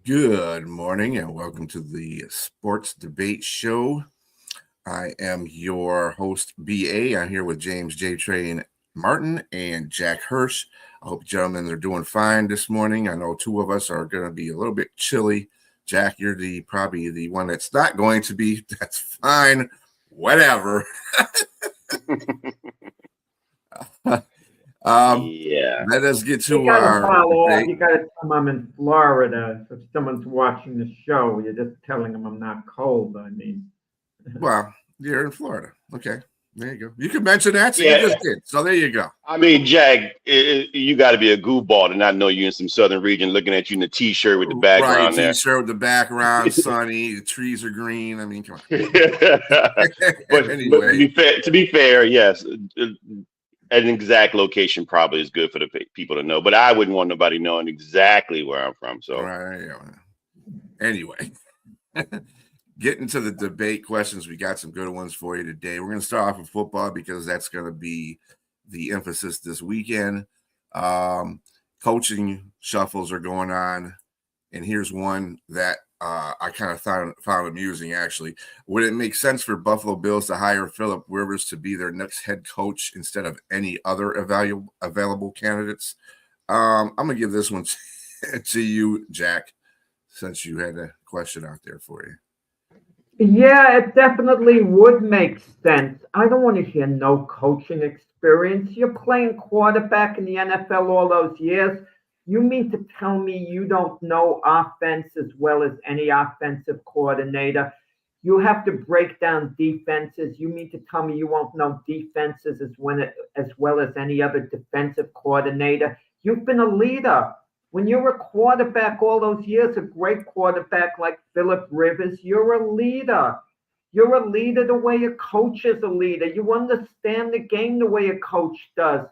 Good morning and welcome to the Sports Debate Show. I am your host, BA. I'm here with James J. Train Martin and Jack Hirsch. I hope, gentlemen, are doing fine this morning. I know two of us are going to be a little bit chilly. Jack, you're probably the one that's not going to be. That's fine. Whatever. Yeah. Let us get to You gotta our follow up. debate. You gotta tell them I'm in Florida. So if someone's watching the show, you're just telling them I'm not cold. I mean, Well, you're in Florida. Okay. There you go. You can mention that, so Yeah. you just did. So there you go. I mean, Jack, you got to be a goofball to not know you're in some southern region looking at you in the T-shirt with the background Right, there. T-shirt with the background, sunny, the trees are green. I mean, come on. but Anyway. to be fair, yes, an exact location probably is good for the people to know. But I wouldn't want nobody knowing exactly where I'm from. So, Right. Anyway, getting to the debate questions, we got some good ones for you today. We're going to start off with football because that's going to be the emphasis this weekend. Coaching shuffles are going on, and here's one that I kind of found amusing, actually. Would it make sense for Buffalo Bills to hire Philip Rivers to be their next head coach instead of any other available candidates? I'm going to give this one to you, Jack, since you had a question out there for you. yeah, it definitely would make sense. I don't want to hear no coaching experience. You're playing quarterback in the NFL all those years. You mean to tell me you don't know offense as well as any offensive coordinator? You have to break down defenses. You mean to tell me you won't know defenses as well as any other defensive coordinator? You've been a leader. When you're a quarterback all those years, a great quarterback like Philip Rivers, you're a leader. You're a leader the way a coach is a leader. You understand the game the way a coach does.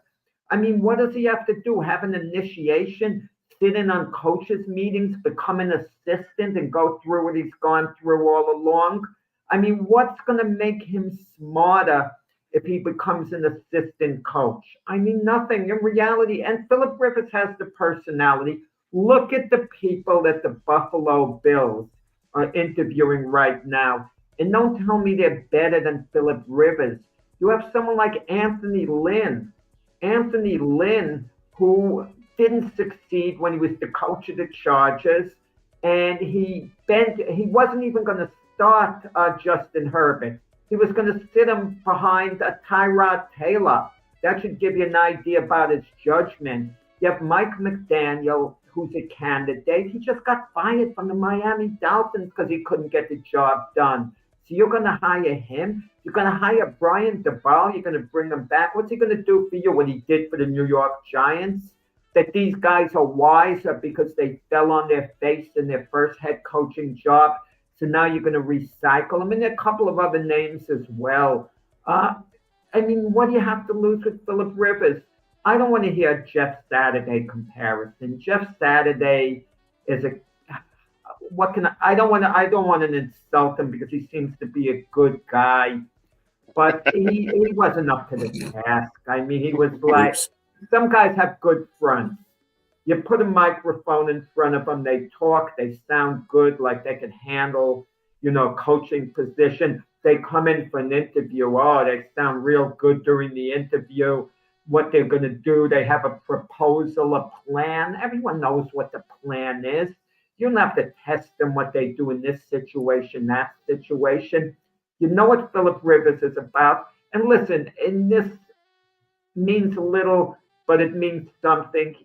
I mean, what does he have to do? Have an initiation, sit in on coaches' meetings, become an assistant, and go through what he's gone through all along? I mean, what's going to make him smarter if he becomes an assistant coach? I mean, nothing in reality. And Philip Rivers has the personality. Look at the people that the Buffalo Bills are interviewing right now. And don't tell me they're better than Philip Rivers. You have someone like Anthony Lynn. Anthony Lynn, who didn't succeed when he was the coach of the Chargers, and he wasn't even going to start Justin Herbert. He was going to sit him behind Tyrod Taylor. That should give you an idea about his judgment. You have Mike McDaniel, who's a candidate. He just got fired from the Miami Dolphins because he couldn't get the job done. So you're going to hire him. You're going to hire Brian DeBall. You're going to bring him back. What's he going to do for you? What he did for the New York Giants? That these guys are wiser because they fell on their face in their first head coaching job. So now you're going to recycle them. And there are a couple of other names as well. I mean, what do you have to lose with Philip Rivers? I don't want to hear a Jeff Saturday comparison. Jeff Saturday is a what can I don't want to insult him because he seems to be a good guy, but he wasn't up to the task. I mean, he was like some guys have good fronts. You put a microphone in front of them, they talk, they sound good, like they can handle, a coaching position. They come in for an interview. Oh, they sound real good during the interview. What they're going to do, they have a proposal, a plan. Everyone knows what the plan is. You don't have to test them what they do in this situation, that situation. You know what Philip Rivers is about. And listen, in this means little, but it means something.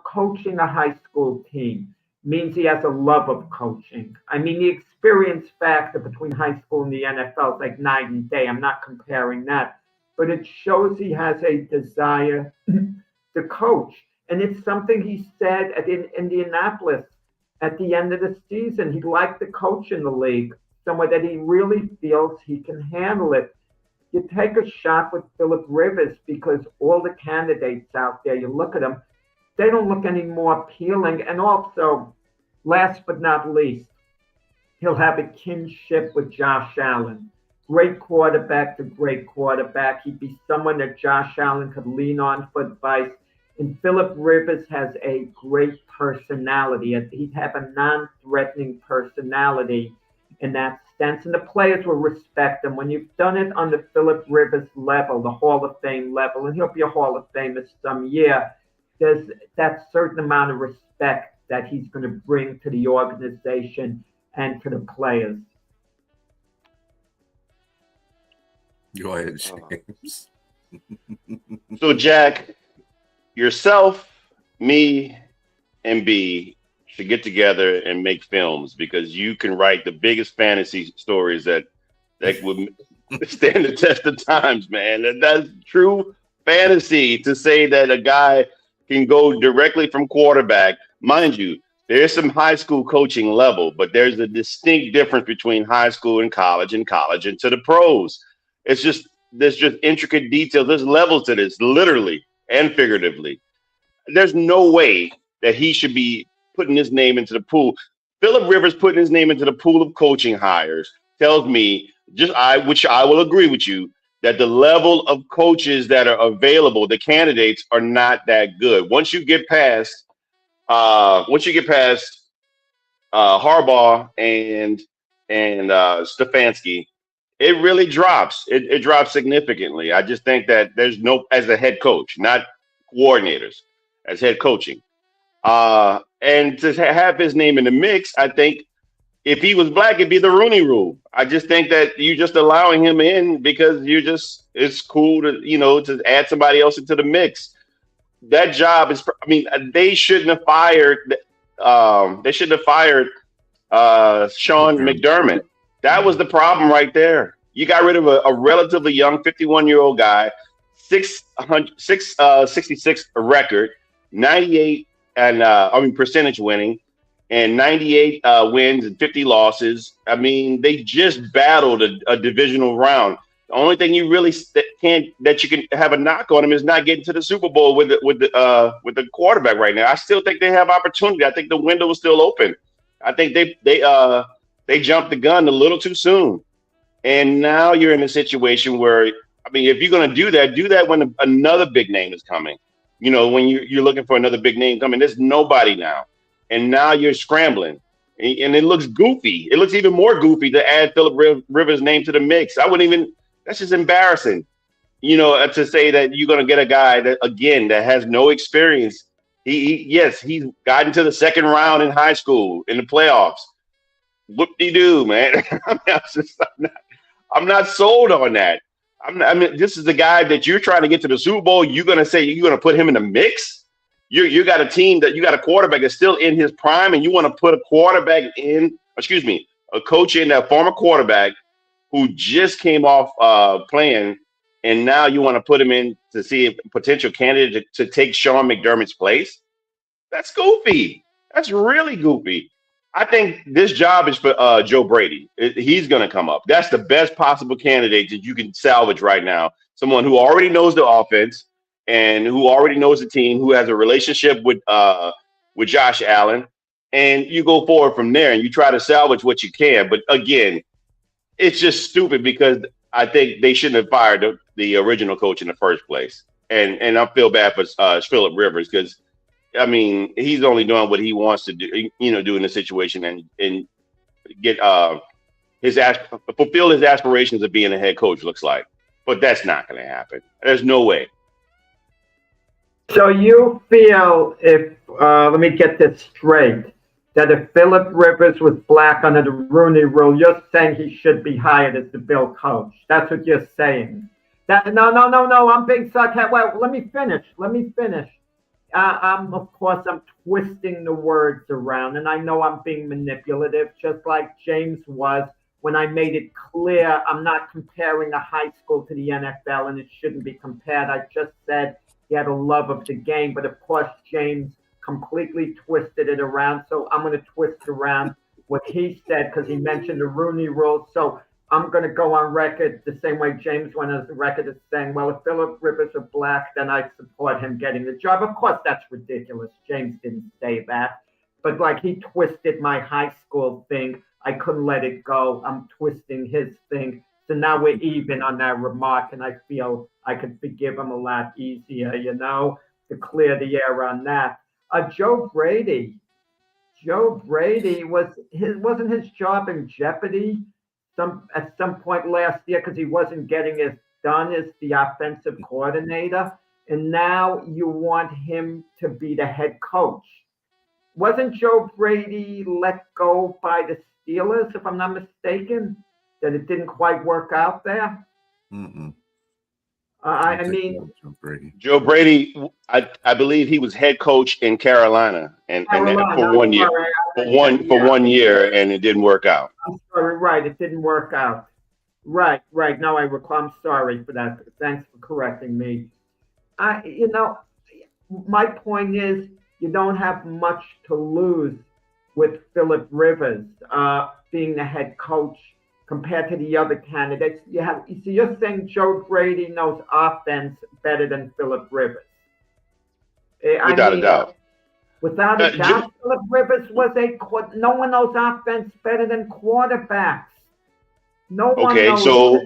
Coaching a high school team means he has a love of coaching. I mean, the experience factor between high school and the NFL is like night and day. I'm not comparing that, but it shows he has a desire to coach. And it's something he said in Indianapolis at the end of the season. He'd like to coach in the league, somewhere that he really feels he can handle it. You take a shot with Philip Rivers because all the candidates out there, you look at them, they don't look any more appealing. And also, last but not least, he'll have a kinship with Josh Allen. Great quarterback to great quarterback. He'd be someone that Josh Allen could lean on for advice. And Philip Rivers has a great personality. He'd have a non-threatening personality in that sense, and the players will respect him. When you've done it on the Philip Rivers level, the Hall of Fame level, and he'll be a Hall of Famer some year, there's that certain amount of respect that he's going to bring to the organization and to the players. Go ahead, James. So, Jack, yourself, me, and B should get together and make films because you can write the biggest fantasy stories that would stand the test of times, man. And that's true fantasy to say that a guy can go directly from quarterback. Mind you, there's some high school coaching level, but there's a distinct difference between high school and college into the pros. It's just there's just intricate details. There's levels to this, literally and figuratively. There's no way that he should be putting his name into the pool. Philip Rivers putting his name into the pool of coaching hires tells me, which I will agree with you, that the level of coaches that are available, the candidates, are not that good. Once you get past Harbaugh and Stefanski, it really drops. It drops significantly. I just think that there's no, as a head coach, not coordinators, as head coaching. And to have his name in the mix, I think if he was black, it'd be the Rooney Rule. I just think that you're just allowing him in because it's cool to add somebody else into the mix. That job is, I mean, they shouldn't have fired Sean McDermott. That was the problem right there. You got rid of a relatively young 51-year-old guy, 66 record, 98 and percentage winning, and 98 wins and 50 losses. I mean, they just battled a divisional round. The only thing you really that you can have a knock on him is not getting to the Super Bowl with the quarterback right now. I still think they have opportunity. I think the window is still open. I think they jumped the gun a little too soon. And now you're in a situation where, I mean, if you're going to do that when another big name is coming. You know, when you're looking for another big name coming, there's nobody now. And now you're scrambling. And it looks goofy. It looks even more goofy to add Philip Rivers' name to the mix. That's just embarrassing. You know, to say that you're going to get a guy that has no experience. He's gotten to the second round in high school in the playoffs. Whoop-de-doo, man. I'm not sold on that. This is the guy that you're trying to get to the Super Bowl. You're going to say you're going to put him in the mix? You got a team that you got a quarterback that's still in his prime, and you want to put a coach in, that former quarterback who just came off playing, and now you want to put him in to see a potential candidate to take Sean McDermott's place? That's goofy. That's really goofy. I think this job is for Joe Brady. He's going to come up. That's the best possible candidate that you can salvage right now. Someone who already knows the offense and who already knows the team, who has a relationship with Josh Allen, and you go forward from there and you try to salvage what you can. But again, it's just stupid because I think they shouldn't have fired the original coach in the first place. And I feel bad for Philip Rivers because, I mean, he's only doing what he wants to do, do in the situation and get fulfill his aspirations of being a head coach, looks like. But that's not going to happen. There's no way. So you feel let me get this straight, that if Philip Rivers was black under the Rooney Rule, you're saying he should be hired as the Bill coach. That's what you're saying. No, I'm being sarcastic. Well, let me finish. Of course, I'm twisting the words around, and I know I'm being manipulative, just like James was when I made it clear I'm not comparing the high school to the NFL, and it shouldn't be compared. I just said he had a love of the game, but of course, James completely twisted it around, so I'm going to twist around what he said because he mentioned the Rooney Rule. So I'm going to go on record the same way James went on the record as saying, well, if Philip Rivers is black, then I support him getting the job. Of course, that's ridiculous. James didn't say that. But like he twisted my high school thing. I couldn't let it go. I'm twisting his thing. So now we're even on that remark, and I feel I could forgive him a lot easier, to clear the air on that. Joe Brady. Joe Brady wasn't his job in jeopardy at some point last year because he wasn't getting as done as the offensive coordinator, and now you want him to be the head coach. Wasn't Joe Brady let go by the Steelers, if I'm not mistaken? That it didn't quite work out there. Mm-mm. I mean, Joe Brady, I believe he was head coach in Carolina, and Carolina. for 1 year, for 1 year, and it didn't work out. I'm sorry, right? It didn't work out. Right. No, I recall. I'm sorry for that. Thanks for correcting me. My point is, you don't have much to lose with Philip Rivers being the head coach compared to the other candidates. So you're saying Joe Brady knows offense better than Philip Rivers? Without a doubt. Without a doubt, Philip Rivers no one knows offense better than quarterbacks. No one knows. So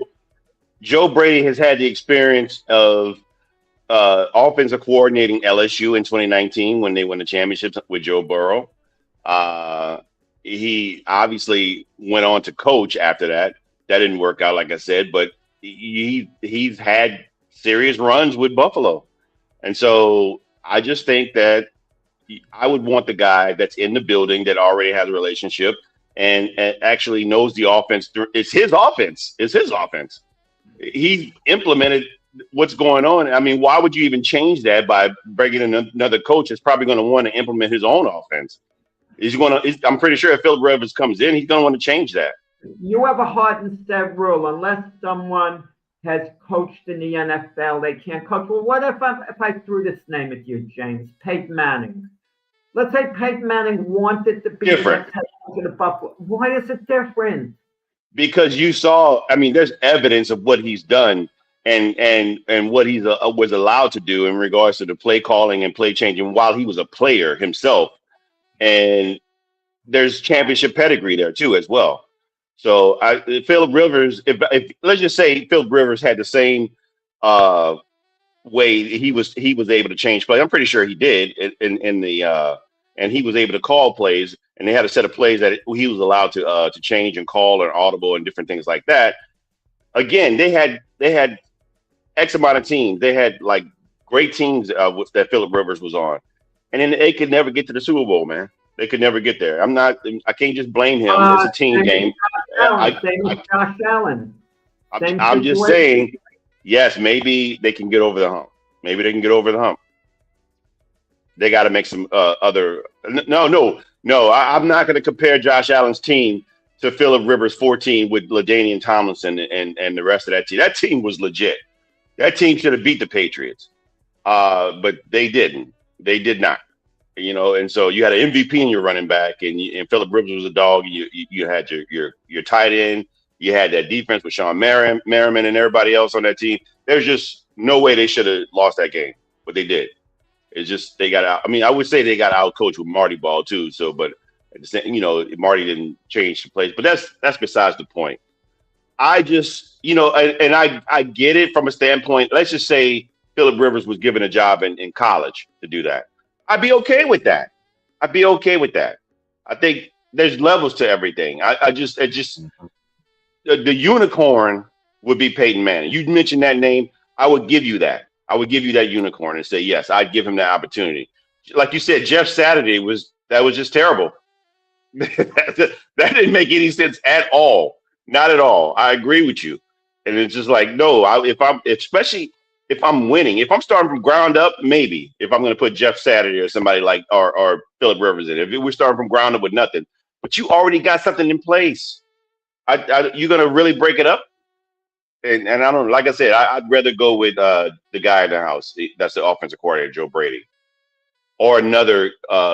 Joe Brady has had the experience of offensive coordinating LSU in 2019 when they won the championship with Joe Burrow. He obviously went on to coach after that. That didn't work out, like I said, but he's had serious runs with Buffalo. And so I just think that I would want the guy that's in the building that already has a relationship and actually knows the offense. It's his offense. He implemented what's going on. I mean, why would you even change that by bringing in another coach that's probably going to want to implement his own offense? I'm pretty sure if Philip Rivers comes in, he's going to want to change that. You have a hard and set rule. Unless someone has coached in the NFL, they can't coach. Well, what if I threw this name at you, James? Peyton Manning. Let's say Peyton Manning wanted to be different. The next head coach of the Buffalo. Why is it different? Because there's evidence of what he's done and what he was allowed to do in regards to the play calling and play changing while he was a player himself. And there's championship pedigree there too as well. So Philip Rivers, if let's just say Philip Rivers had the same way he was able to change play. I'm pretty sure he did and he was able to call plays, and they had a set of plays that he was allowed to change and call and audible and different things like that. Again, they had X amount of teams. They had like great teams that Philip Rivers was on, and then they could never get to the Super Bowl, man. They could never get there. I can't just blame him. It's a team game. Same with Josh Allen. I'm just saying, yes, maybe they can get over the hump. They got to make some other. No. I'm not going to compare Josh Allen's team to Philip Rivers' 14 with LaDainian Tomlinson and the rest of that team. That team was legit. That team should have beat the Patriots, but they didn't. They did not. And so you had an MVP in your running back, and Philip Rivers was a dog. You had your tight end. You had that defense with Sean Merriman and everybody else on that team. There's just no way they should have lost that game, but they did. It's just they got out. I mean, I would say they got out coached with Marty Ball too. So, but at the same, Marty didn't change the plays. But that's besides the point. I just, and I get it from a standpoint. Let's just say Philip Rivers was given a job in college to do that. I'd be okay with that. I think there's levels to everything. The unicorn would be Peyton Manning. You mentioned that name. I would give you that. I would give you that unicorn and say, yes, I'd give him that opportunity. Like you said, Jeff Saturday was just terrible. That didn't make any sense at all. Not at all. I agree with you. And it's just like, no, especially if I'm winning, if I'm starting from ground up, maybe if I'm going to put Jeff Saturday or somebody like or Philip Rivers in, if we're starting from ground up with nothing, but you already got something in place, you're going to really break it up. And I don't know, like I said, I'd rather go with the guy in the house. That's the offensive coordinator, Joe Brady, or another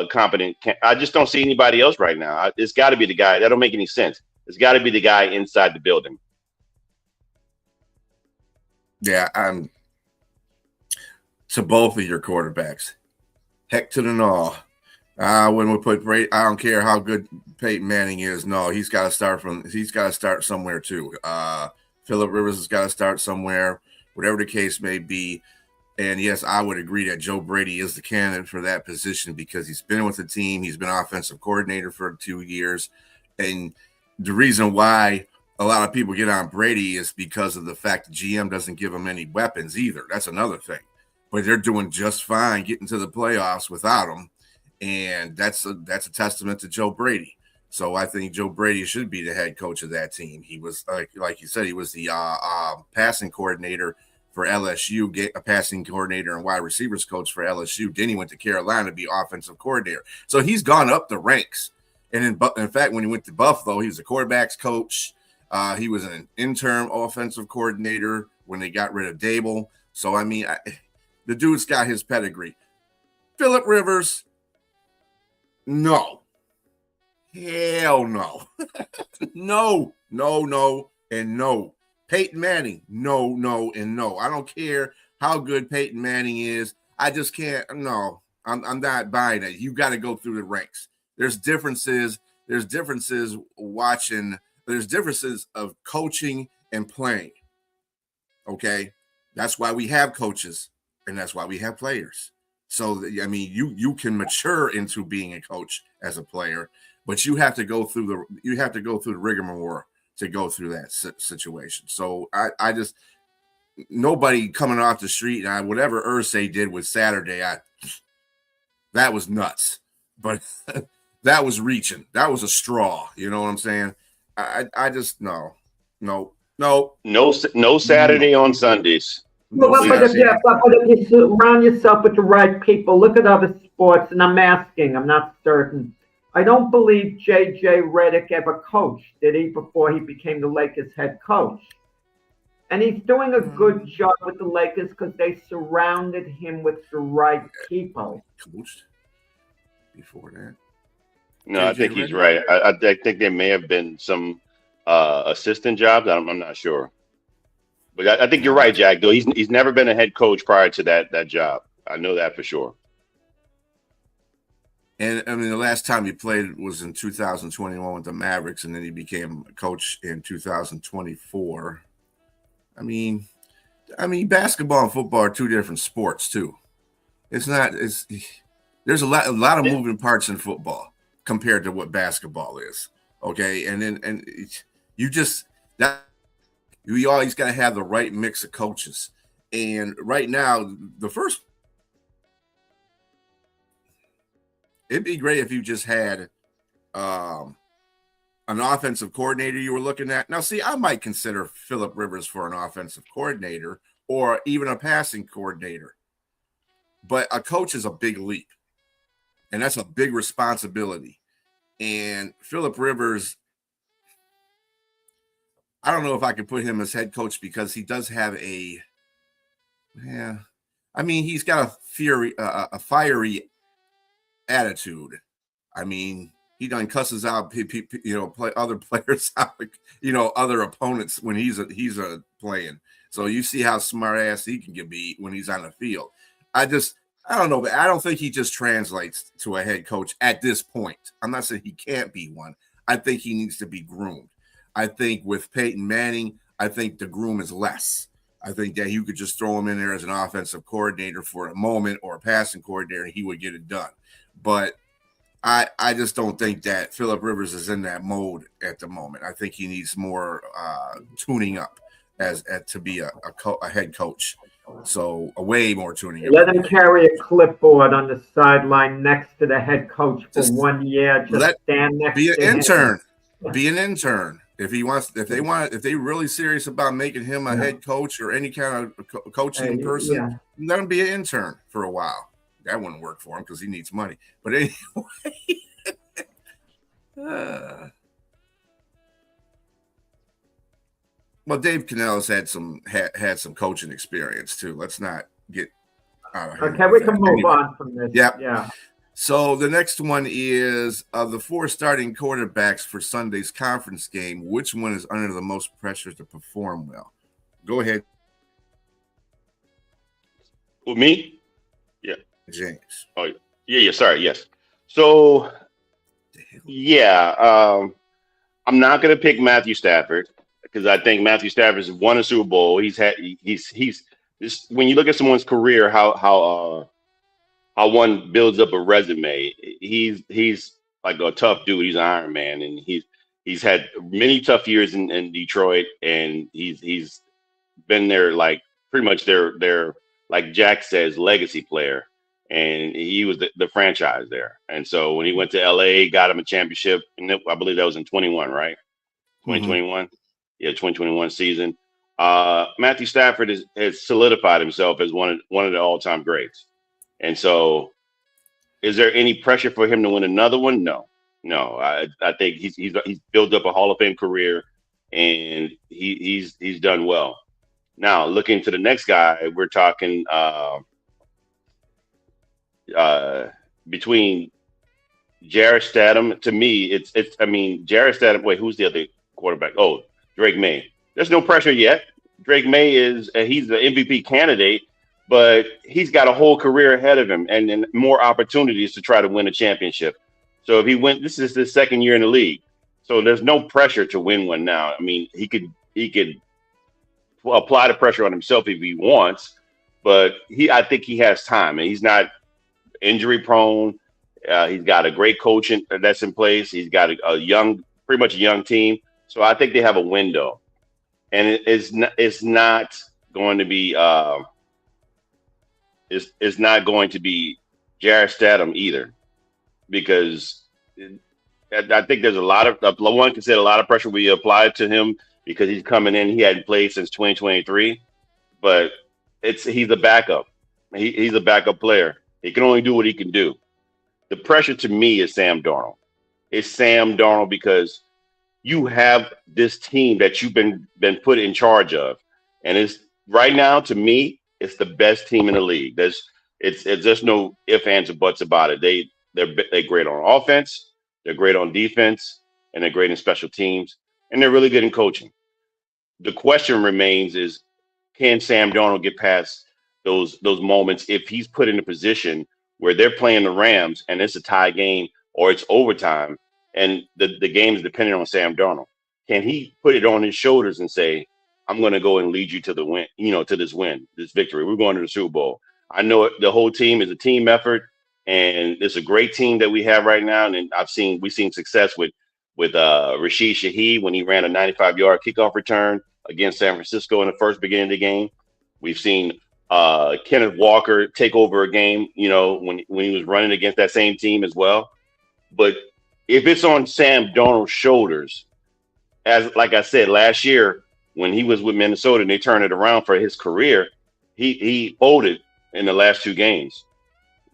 competent. I just don't see anybody else right now. It's got to be the guy. That don't make any sense. It's got to be the guy inside the building. Yeah, to both of your quarterbacks. Heck to the no. When we put Brady, I don't care how good Peyton Manning is. No, he's got to start somewhere too. Philip Rivers has got to start somewhere, whatever the case may be. And yes, I would agree that Joe Brady is the candidate for that position because he's been with the team. He's been offensive coordinator for 2 years. And the reason why a lot of people get on Brady is because of the fact the GM doesn't give him any weapons either. That's another thing. But they're doing just fine getting to the playoffs without him. And that's a testament to Joe Brady. So I think Joe Brady should be the head coach of that team. He was, like you said, he was the passing coordinator for LSU, a passing coordinator and wide receivers coach for LSU. Then he went to Carolina to be offensive coordinator. So he's gone up the ranks. And in fact, when he went to Buffalo, he was a quarterback's coach. He was an interim offensive coordinator when they got rid of Dable. So, I mean, the dude's got his pedigree. Phillip Rivers, no. Hell no. No, and no. Peyton Manning, no, and no. I don't care how good Peyton Manning is. I just can't. No, I'm not buying it. You got to go through the ranks. There's differences. There's differences watching. There's differences of coaching and playing. Okay, that's why we have coaches, and that's why we have players. So I mean, you can mature into being a coach as a player, but you have to go through the rigmarole to go through that situation. So I just, nobody coming off the street, and whatever Irsay did with Saturday, that was nuts. But that was reaching. That was a straw. You know what I'm saying? I just no. No Saturday on Sundays. But if you surround yourself with the right people, look at other sports, and I'm not certain. I don't believe J.J. Redick ever coached, did he, before he became the Lakers head coach? And he's doing a good job with the Lakers because they surrounded him with the right people. Coached before that? No, I think he's right. I think there may have been some assistant jobs. I'm not sure. But I think you're right, Jack, though. He's never been a head coach prior to that job. I know that for sure. And I mean, the last time he played was in 2021 with the Mavericks, and then he became a coach in 2024. I mean, basketball and football are two different sports too. There's a lot of moving parts in football compared to what basketball is. Okay, you always got to have the right mix of coaches. And right now, it'd be great if you just had an offensive coordinator you were looking at. Now, see, I might consider Phillip Rivers for an offensive coordinator or even a passing coordinator. But a coach is a big leap, and that's a big responsibility. And Phillip Rivers, I don't know if I could put him as head coach because he does have he's got a fiery attitude. I mean, he done cusses out other players out, other opponents when he's playing. So you see how smart ass he can be when he's on the field. I don't know, but I don't think he just translates to a head coach at this point. I'm not saying he can't be one. I think he needs to be groomed. I think with Peyton Manning, I think the groom is less. I think that you could just throw him in there as an offensive coordinator for a moment or a passing coordinator, and he would get it done. But I just don't think that Phillip Rivers is in that mode at the moment. I think he needs more tuning up to be a head coach. So way more tuning up. Let him carry a clipboard on the sideline next to the head coach for 1 year. Stand next to him. Be an intern. If they really serious about making him a head coach or any kind of coaching person, let him be an intern for a while. That wouldn't work for him because he needs money. But anyway, well, Dave Canales had some coaching experience too. Let's not get out of here. Okay, we can move on from this. Yeah. So the next one is of the 4 starting quarterbacks for Sunday's conference game, which one is under the most pressure to perform well? Go ahead. With me? Yeah. James. Oh, yeah. Sorry. Yes. So, I'm not going to pick Matthew Stafford because I think Matthew Stafford has won a Super Bowl. He's Just when you look at someone's career, how one builds up a resume. He's like a tough dude. He's an Iron Man, and he's had many tough years in Detroit, and he's been there like pretty much their like Jack says legacy player, and he was the franchise there. And so when he went to LA, got him a championship, and I believe that was in 21, right? Mm-hmm. 2021, yeah, 2021 season. Matthew Stafford has solidified himself as one of the all time greats, and so is there any pressure for him to win another one? No, no. I think he's built up a Hall of Fame career, and he's done well. Now, looking to the next guy, we're talking uh, between Jarrett Stidham. To me, it's. I mean, Jarrett Stidham. Wait, who's the other quarterback? Oh, Drake May. There's no pressure yet. Drake May is he's the MVP candidate, but he's got a whole career ahead of him and more opportunities to try to win a championship. So if he went, this is his second year in the league. So there's no pressure to win one now. I mean, he could apply the pressure on himself if he wants, but I think he has time and he's not injury prone. He's got a great coach that's in place. He's got a young, pretty much a young team. So I think they have a window, and it's not going to be it's not going to be Jarrett Stidham either, because I think there's a lot of one can say a lot of pressure will be applied to him because he's coming in. He hadn't played since 2023, but he's a backup. He's a backup player. He can only do what he can do. The pressure to me is Sam Darnold. It's Sam Darnold because you have this team that you've been put in charge of, and it's right now to me it's the best team in the league. It's just no ifs, ands, or buts about it. They're great on offense, they're great on defense, and they're great in special teams, and they're really good in coaching. The question remains is, can Sam Darnold get past those moments if he's put in a position where they're playing the Rams and it's a tie game or it's overtime and the game is dependent on Sam Darnold? Can he put it on his shoulders and say, I'm going to go and lead you to the win, to this win, this victory. We're going to the Super Bowl. I know the whole team is a team effort, and it's a great team that we have right now. And we've seen success with Rashid Shaheed when he ran a 95-yard kickoff return against San Francisco in the first beginning of the game. We've seen Kenneth Walker take over a game, when he was running against that same team as well. But if it's on Sam Darnold's shoulders, as like I said last year when he was with Minnesota and they turned it around for his career, he folded in the last two games.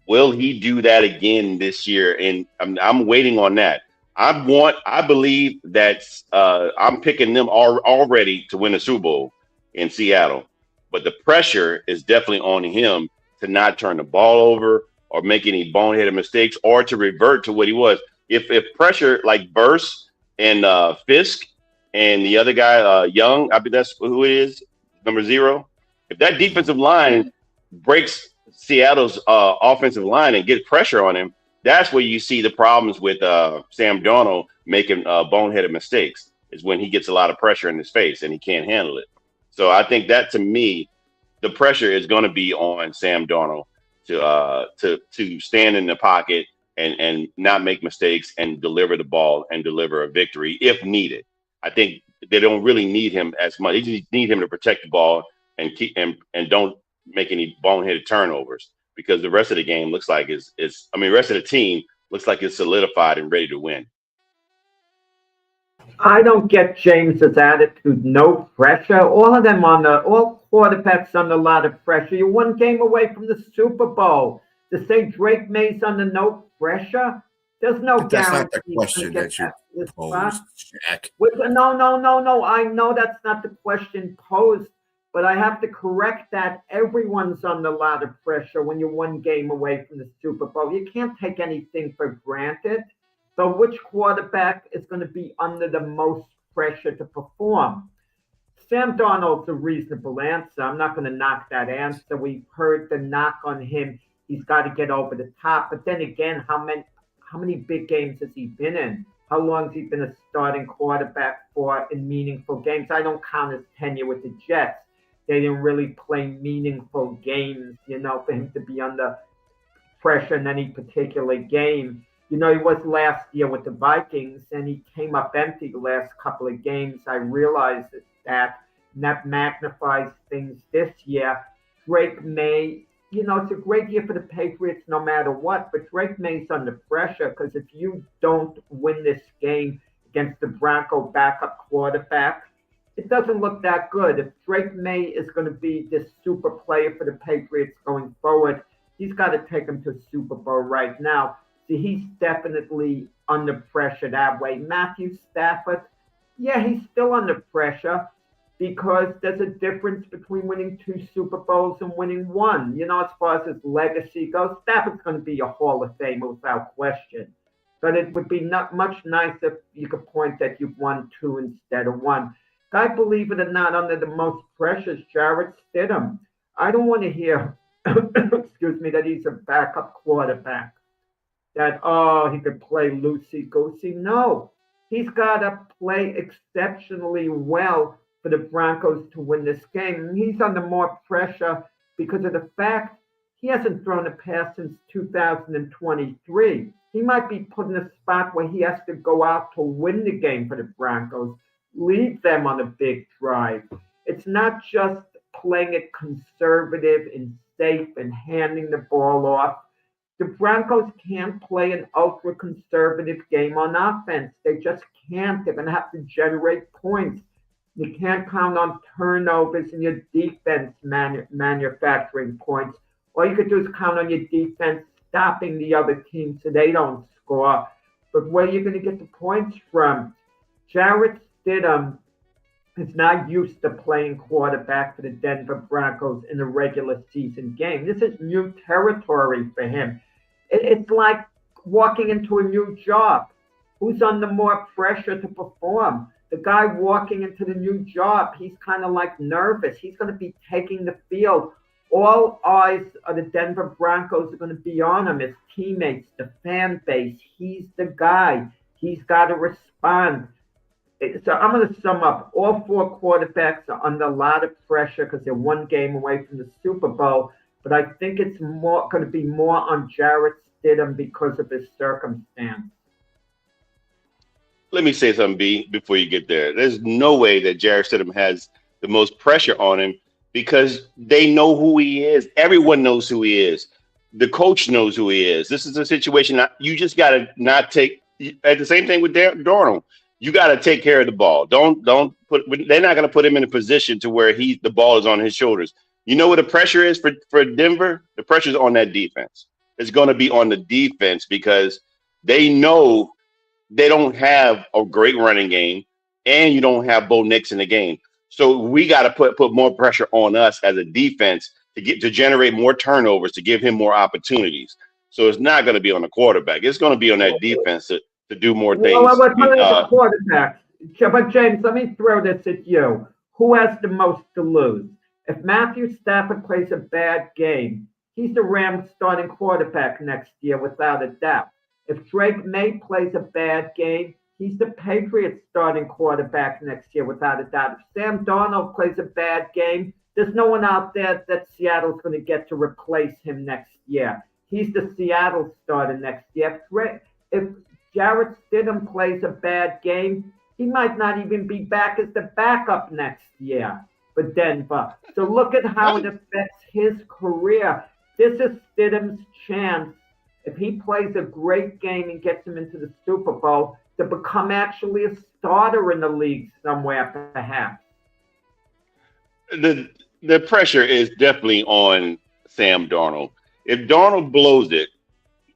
Will he do that again this year? And I'm waiting on that. I believe that I'm picking them already to win the Super Bowl in Seattle, but the pressure is definitely on him to not turn the ball over or make any boneheaded mistakes or to revert to what he was. If pressure like Burst and Fisk and the other guy Young, I think that's who it is, number 0. If that defensive line breaks Seattle's offensive line and get pressure on him, that's where you see the problems with Sam Darnold making boneheaded mistakes, is when he gets a lot of pressure in his face and he can't handle it. So I think that, to me, the pressure is going to be on Sam Darnold to stand in the pocket and not make mistakes and deliver the ball and deliver a victory if needed. I think they don't really need him as much. They just need him to protect the ball and keep and don't make any boneheaded turnovers, because the rest of the game looks like the rest of the team looks like it's solidified and ready to win. I don't get James's attitude. No pressure. All quarterbacks under a lot of pressure. You're one game away from the Super Bowl. To say Drake May's under no pressure, there's no But that's not guarantee the he's going question to get that you this spot. posed, Jack. No, no, no, no. I know that's not the question posed, but I have to correct that. Everyone's under a lot of pressure when you're one game away from the Super Bowl. You can't take anything for granted. So, which quarterback is going to be under the most pressure to perform? Sam Darnold's a reasonable answer. I'm not going to knock that answer. We've heard the knock on him. He's got to get over the top. But then again, how many big games has he been in? How long has he been a starting quarterback for in meaningful games? I don't count his tenure with the Jets. they didn't really play meaningful games, for him to be under pressure in any particular game. He was last year with the Vikings, and he came up empty the last couple of games. I realized that, and that magnifies things this year. Drake May, it's a great year for the Patriots no matter what, but Drake May's under pressure because if you don't win this game against the Bronco backup quarterback, it doesn't look that good. If Drake May is going to be this super player for the Patriots going forward, he's got to take them to Super Bowl right now. See, he's definitely under pressure that way. Matthew Stafford, yeah, he's still under pressure because there's a difference between winning 2 Super Bowls and winning 1. As far as his legacy goes, Stafford's going to be a Hall of Famer without question. But it would be not much nicer if you could point that you've won 2 instead of 1. I believe it or not, under the most pressure is Jarrett Stidham. I don't want to hear, excuse me, that he's a backup quarterback. That, he could play loosey-goosey. No, he's got to play exceptionally well for the Broncos to win this game. And he's under more pressure because of the fact he hasn't thrown a pass since 2023. He might be put in a spot where he has to go out to win the game for the Broncos, lead them on a big drive. It's not just playing it conservative and safe and handing the ball off. The Broncos can't play an ultra-conservative game on offense. They just can't. They're going to have to generate points. You can't count on turnovers in your defense manufacturing points. All you could do is count on your defense stopping the other team so they don't score. But where are you going to get the points from? Jarrett Stidham is not used to playing quarterback for the Denver Broncos in a regular season game. This is new territory for him. It's like walking into a new job. Who's under more pressure to perform? The guy walking into the new job, he's kind of like nervous. He's going to be taking the field. All eyes of the Denver Broncos are going to be on him, his teammates, the fan base. He's the guy. He's got to respond. So I'm going to sum up. All 4 quarterbacks are under a lot of pressure because they're 1 game away from the Super Bowl. But I think it's going to be more on Jarrett Stidham because of his circumstance. Let me say something, B, before you get there. There's no way that Jarrett Stidham has the most pressure on him because they know who he is. Everyone knows who he is. The coach knows who he is. This is a situation you just got to not take. At the same thing with Darnold. You got to take care of the ball. Don't put. They're not going to put him in a position to where the ball is on his shoulders. You know what the pressure is for Denver? The pressure is on that defense. It's going to be on the defense because they know they don't have a great running game, and you don't have Bo Nix in the game. So we got to put more pressure on us as a defense to generate more turnovers to give him more opportunities. So it's not going to be on the quarterback. It's going to be on that defense to do more things. Well, we're talking about the quarterback. But James, let me throw this at you. Who has the most to lose? If Matthew Stafford plays a bad game, he's the Rams starting quarterback next year without a doubt. If Drake May plays a bad game, he's the Patriots starting quarterback next year without a doubt. If Sam Darnold plays a bad game, there's no one out there that Seattle's going to get to replace him next year. He's the Seattle starter next year. If Jarrett Stidham plays a bad game, he might not even be back as the backup next year for Denver. So look at how it affects his career. This is Stidham's chance, if he plays a great game and gets him into the Super Bowl, to become actually a starter in the league somewhere, perhaps. The pressure is definitely on Sam Darnold. If Darnold blows it,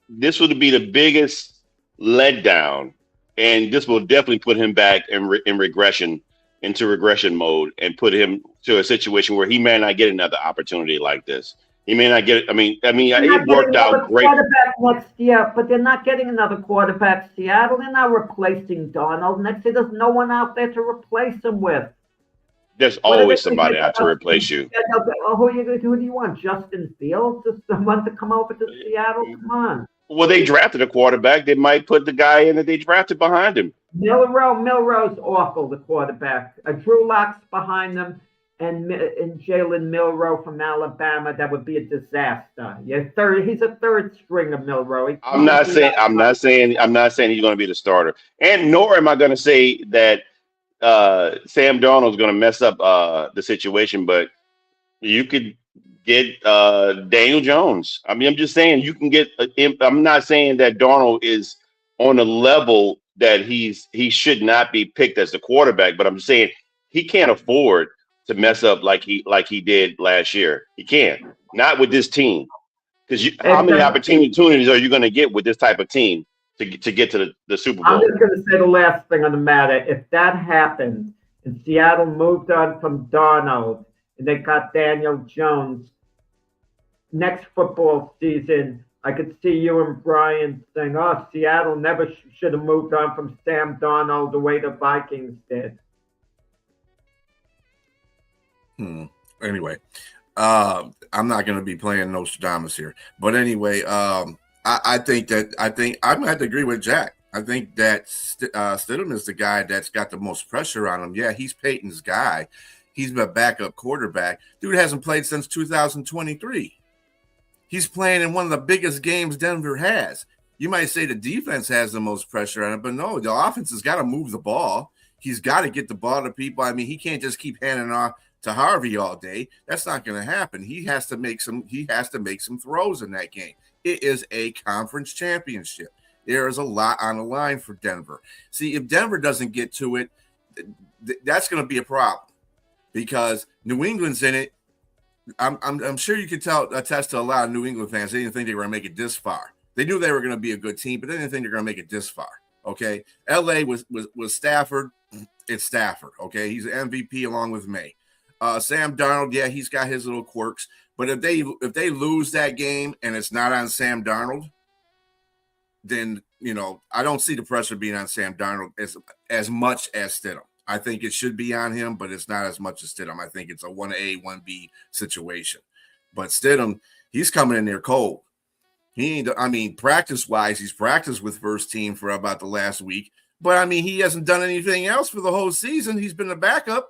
this would be the biggest letdown, and this will definitely put him back in regression mode and put him to a situation where he may not get another opportunity like this. He may not get it. I mean, it worked out great. Quarterback next year, but they're not getting another quarterback. Seattle, they're not replacing Darnold. Next year, there's no one out there to replace him with. There's always somebody out to replace you. Who do you want? Justin Fields? Just someone to come over to Seattle? Come on. Well, they drafted a quarterback. They might put the guy in that they drafted behind him. Milroe's awful, the quarterback. Drew Lock's behind them. and Jalen Milroe from Alabama, that would be a disaster. He's a third stringer, Milroe. He I'm can not beat saying I'm anybody. not saying I'm not saying he's going to be the starter, and nor am I going to say that Sam Darnold's going to mess up the situation. But you could get Daniel Jones. I mean, I'm just saying you can get. I'm not saying that Darnold is on a level that he should not be picked as the quarterback, but I'm just saying he can't afford to mess up like he did last year. He can't. Not with this team. Because how If many that, opportunities are you going to get with this type of team to get to the Super I'm Bowl? just going to say the last thing on the matter. If that happened and Seattle moved on from Darnold and they got Daniel Jones next football season, I could see you and Brian saying, "Oh, Seattle never should have moved on from Sam Darnold the way the Vikings did." Anyway, I'm not going to be playing Nostradamus here, but anyway, I think I'm going to have to agree with Jack. I think that Stidham is the guy that's got the most pressure on him. Yeah, he's Peyton's guy. He's the backup quarterback. Dude hasn't played since 2023. He's playing in one of the biggest games Denver has. You might say the defense has the most pressure on it, but no, the offense has got to move the ball. He's got to get the ball to people. I mean, he can't just keep handing off to Harvey all day. That's not going to happen. He has to make some throws in that game. It is a conference championship. There is a lot on the line for Denver. See, if Denver doesn't get to it, that's going to be a problem because New England's in it. I'm sure you could attest to a lot of New England fans. They didn't think they were going to make it this far. They knew they were going to be a good team, but they didn't think they're going to make it this far. Okay, LA was Stafford. It's Stafford. Okay, he's an MVP along with May. Sam Darnold, yeah, he's got his little quirks, but if they lose that game and it's not on Sam Darnold, then I don't see the pressure being on Sam Darnold as much as Stidham. I think it should be on him, but it's not as much as Stidham. I think it's a 1A, 1B situation. But Stidham, he's coming in there cold. Practice-wise, he's practiced with first team for about the last week. But, I mean, he hasn't done anything else for the whole season. He's been a backup.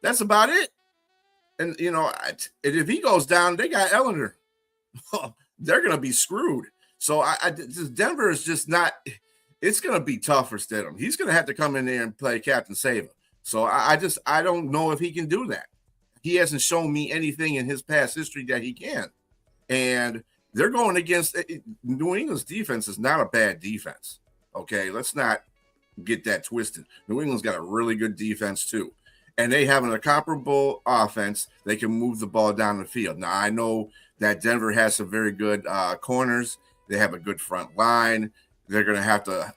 That's about it. And, if he goes down, they got Eleanor. They're going to be screwed. So, Denver is just not – it's going to be tough for Stidham. He's going to have to come in there and play Captain Saver. So I don't know if he can do that. He hasn't shown me anything in his past history that he can. And they're going against New England's defense is not a bad defense. Okay, let's not get that twisted. New England's got a really good defense too. And they have a comparable offense. They can move the ball down the field. Now, I know that Denver has some very good corners. They have a good front line. They're going to have to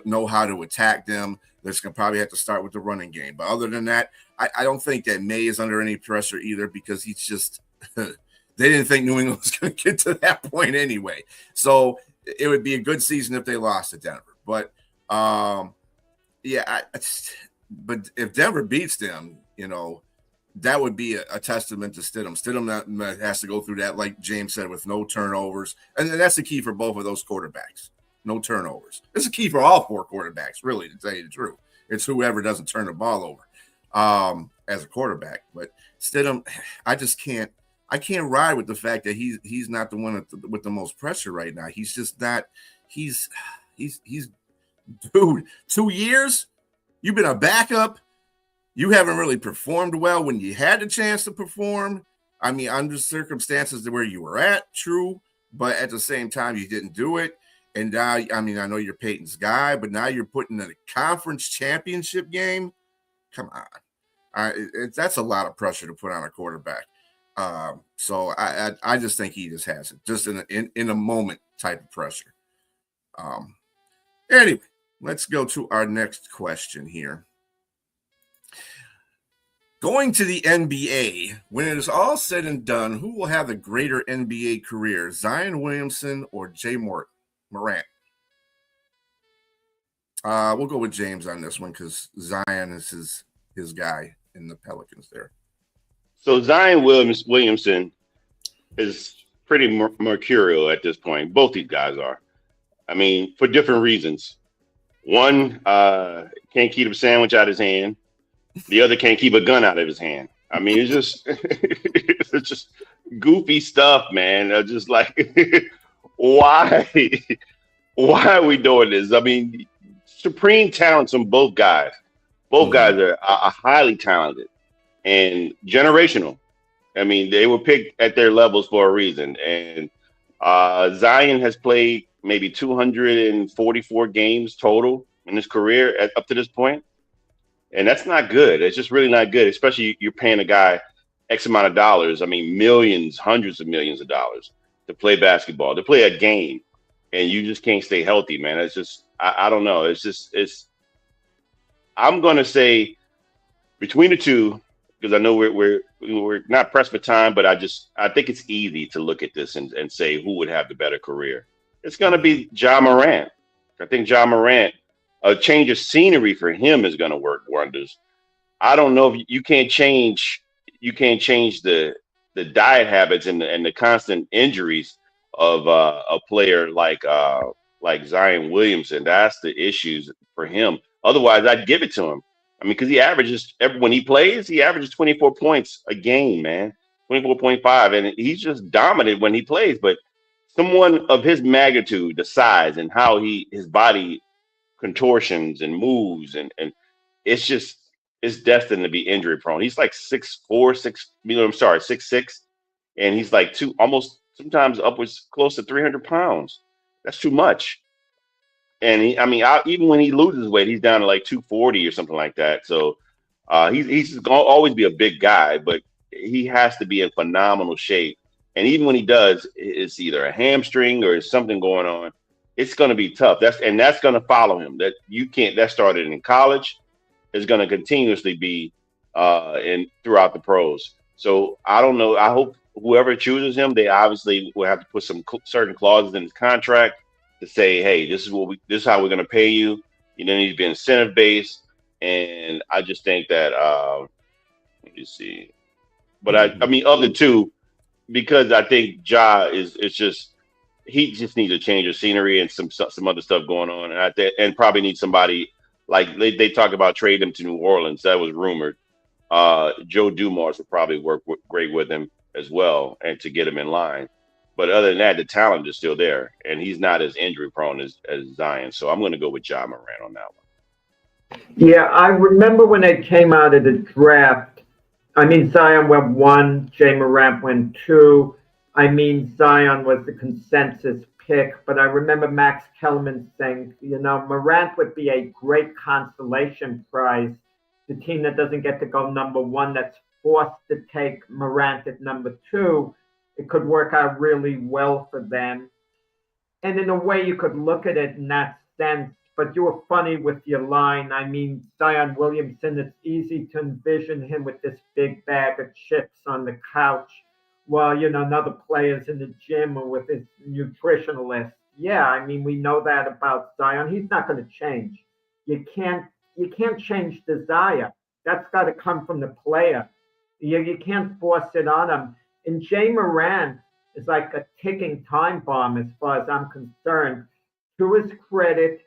know how to attack them. They're going to probably have to start with the running game. But other than that, I don't think that May is under any pressure either because he's just they didn't think New England was going to get to that point anyway. So it would be a good season if they lost to Denver. But, but if Denver beats them, that would be a testament to Stidham. Stidham has to go through that, like James said, with no turnovers. And that's the key for both of those quarterbacks. No turnovers. It's a key for all four quarterbacks, really, to tell you the truth. It's whoever doesn't turn the ball over as a quarterback. But Stidham, I can't ride with the fact that he's not the one with the most pressure right now. He's just not. He's dude. 2 years, you've been a backup. You haven't really performed well when you had the chance to perform. I mean, under circumstances where you were at, true, but at the same time, you didn't do it. And now, I mean, I know you're Peyton's guy, but now you're putting in a conference championship game. Come on. That's a lot of pressure to put on a quarterback. So I just think he just has it, just in a moment type of pressure. Anyway, let's go to our next question here. Going to the NBA, when it is all said and done, who will have the greater NBA career, Zion Williamson or Jay Morant? We'll go with James on this one because Zion is his guy in the Pelicans there. So Zion Williamson is pretty mercurial at this point. Both these guys are. I mean, for different reasons. One can't keep a sandwich out of his hand. The other can't keep a gun out of his hand. I mean, it's just it's just goofy stuff, man. Just like why why are we doing this? I mean, supreme talents on both guys. Both guys Mhm. are highly talented and generational. I mean, they were picked at their levels for a reason. And Zion has played maybe 244 games total in his career up to this point, and that's not good. It's just really not good, especially you're paying a guy X amount of dollars. I mean, millions, hundreds of millions of dollars to play basketball, to play a game, and you just can't stay healthy, man. It's just I don't know. It's just it's. I'm gonna say between the two, because I know we're not pressed for time, but I think it's easy to look at this and say who would have the better career. It's gonna Mhm. be Ja Morant. I think Ja Morant, a change of scenery for him is gonna work wonders. I don't know if you can't change the diet habits and the constant injuries of a player like Zion Williamson. That's the issues for him. Otherwise, I'd give it to him. I mean, because he averages when he plays, he averages 24 points a game, man, 24.5, and he's just dominant when he plays. But someone of his magnitude, the size and how his body contortions and moves and it's just it's destined to be injury prone. He's like 6'4", I'm sorry, 6'6", and he's like two almost sometimes upwards close to 300 pounds. That's too much. And I mean, even when he loses weight, he's down to like 240 or something like that. So he's gonna always be a big guy, but he has to be in phenomenal shape. And even when he does, it's either a hamstring or something going on. It's going to be tough. That's going to follow him. That you can't. That started in college is going to continuously be in throughout the pros. So I don't know. I hope whoever chooses him, they obviously will have to put some certain clauses in his contract to say, hey, this is how we're going to pay you. You don't need to be incentive based. And I just think that let me see. But I Mhm. mean, of the two, because I think Ja is it's just he just needs a change of scenery and some other stuff going on, and and probably need somebody like they talk about trading him to New Orleans. That was rumored. Joe Dumars would probably work great with him as well, and to get him in line. But other than that, the talent is still there, and he's not as injury prone as Zion. So I'm going to go with Ja Moran on that Yeah, I remember when they came out of the draft. I mean, Zion went one, Jay Morant went two. I mean, Zion was the consensus pick, but I remember Max Kellerman saying, Morant would be a great consolation prize. The team that doesn't get to go number one, that's forced to take Morant at number two, it could work out really well for them. And in a way, you could look at it in that sense. But you were funny with your line. I mean, Zion Williamson, it's easy to envision him with this big bag of chips on the couch while, another player's in the gym or with his nutritionalist. Yeah, I mean, we know that about Zion. He's not going to change. You can't you can't change desire. That's got to come from the player. You can't force it on him. And Jay Moran is like a ticking time bomb as far as I'm concerned. To his credit,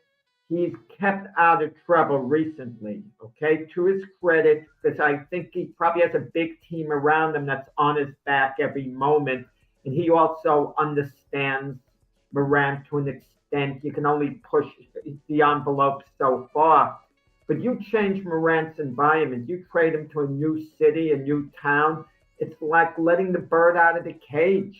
he's kept out of trouble recently. Okay, to his credit, because I think he probably has a big team around him that's on his back every moment, and he also understands Moran to an extent. You can only push the envelope so far. But you change Morant's environment, you trade him to a new city, a new town. It's like letting the bird out of the cage.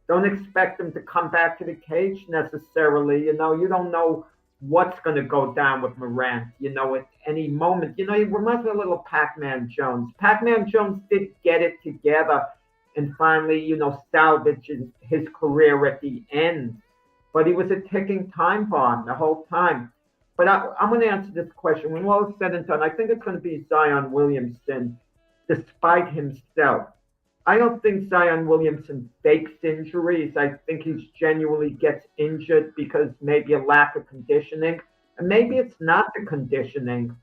Don't expect him to come back to the cage necessarily. You don't know what's going to go down with Morant, at any moment. He reminds me of a little Pac Man Jones. Pac Man Jones did get it together and finally, salvage his career at the end. But he was a ticking time bomb the whole time. But I'm going to answer this question. When all is said and done, I think it's going to be Zion Williamson, despite himself. I don't think Zion Williamson fakes injuries. I think he genuinely gets injured because maybe a lack of conditioning. And maybe it's not the conditioning.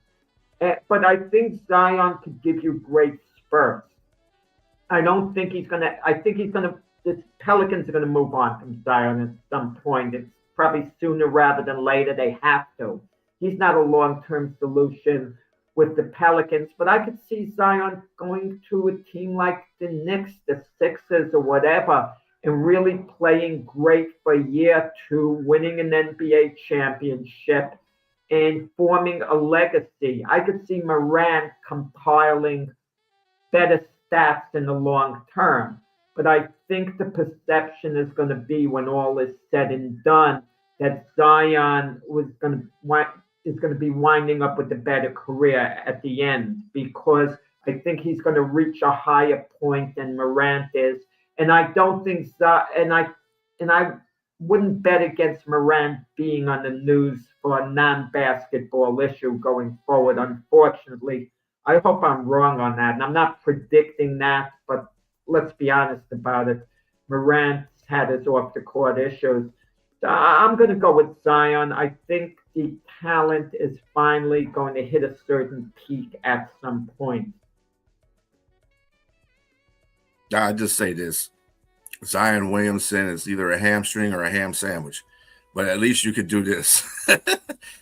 But I think Zion could give you great spurts. I don't think he's gonna. I think he's gonna. The Pelicans are gonna move on from Zion at some point. It's probably sooner rather than later. They have to. He's not a long-term solution. with the Pelicans, but I could see Zion going to a team like the Knicks, the Sixers, or whatever, and really playing great for a year or two, winning an NBA championship, and forming a legacy. I could see Morant compiling better stats in the long term. But I think the perception is going to be when all is said and done that Zion is going to be winding up with a better career at the end because I think he's going to reach a higher point than Morant is, and I don't think and I wouldn't bet against Morant being on the news for a non-basketball issue going forward. Unfortunately, I hope I'm wrong on that, and I'm not predicting that, but let's be honest about it. Morant's had his off the court issues. I'm going to go with Zion. I think the talent is finally going to hit a certain peak at some point. I just say this: Zion Williamson is either a hamstring or a ham sandwich, but at least you could do this.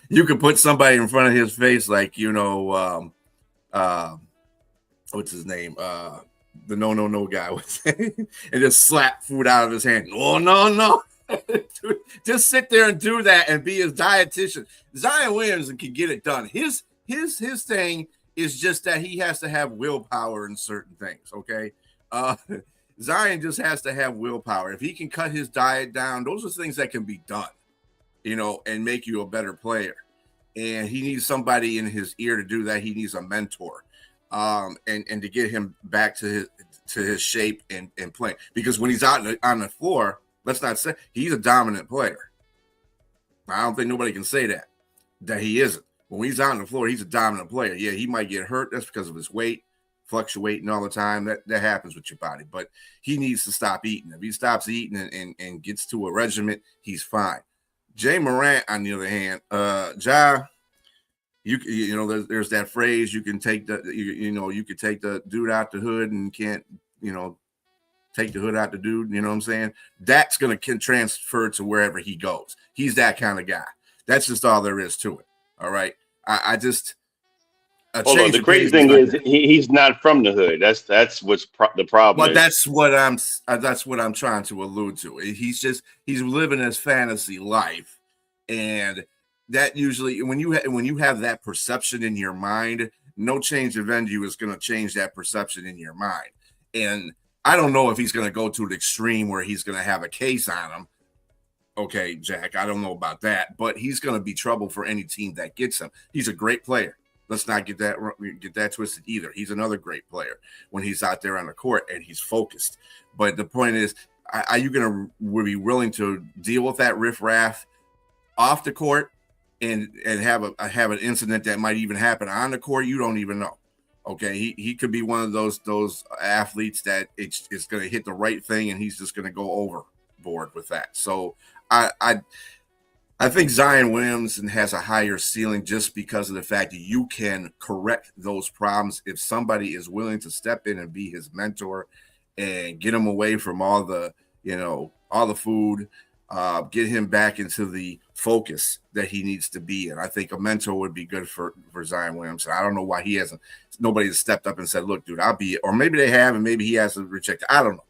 You could put somebody in front of his face, like what's his name? The no guy was, and just slap food out of his hand. No. Just sit there and do that and be his dietitian. Zion Williamson can get it done. His thing is just that he has to have willpower in certain things. Okay. Zion just has to have willpower. If he can cut his diet down, those are things that can be done, and make you a better player. And he needs somebody in his ear to do that. He needs a mentor, and to get him back to his shape and playing. Because when he's out on the floor, let's not say he's a dominant player. I don't think nobody can say that he isn't. When he's out on the floor, he's a dominant player. Yeah, he might get hurt. That's because of his weight fluctuating all the time. That happens with your body. But he needs to stop eating. If he stops eating and gets to a regiment, he's fine. Jay Morant, on the other hand, there's that phrase, you can take you could take the dude out the hood and can't, take the hood out the dude, you know what I'm saying? That's going to transfer to wherever he goes. He's that kind of guy. That's just all there is to it. All right. Hold on. The crazy thing is he's not from the hood. That's what's the problem. But that's what I'm trying to allude to. He's living his fantasy life, and that usually when you have that perception in your mind, no change of venue is going to change that perception in your mind. And I don't know if he's going to go to the extreme where he's going to have a case on him. Okay, Jack, I don't know about that, but he's going to be trouble for any team that gets him. He's a great player. Let's not get that twisted either. He's another great player when he's out there on the court and he's focused. But the point is, are you going to be willing to deal with that riffraff off the court and have an incident that might even happen on the court? You don't even know. Okay, he could be one of those athletes that it's going to hit the right thing and he's just going to go overboard with that. So I think Zion Williamson has a higher ceiling just because of the fact that you can correct those problems if somebody is willing to step in and be his mentor and get him away from all the food, get him back into the focus that he needs to be in. I think a mentor would be good for Zion Williamson. I don't know why nobody has stepped up and said, look, dude, I'll be, or maybe they have, and maybe he has to reject it. I don't know.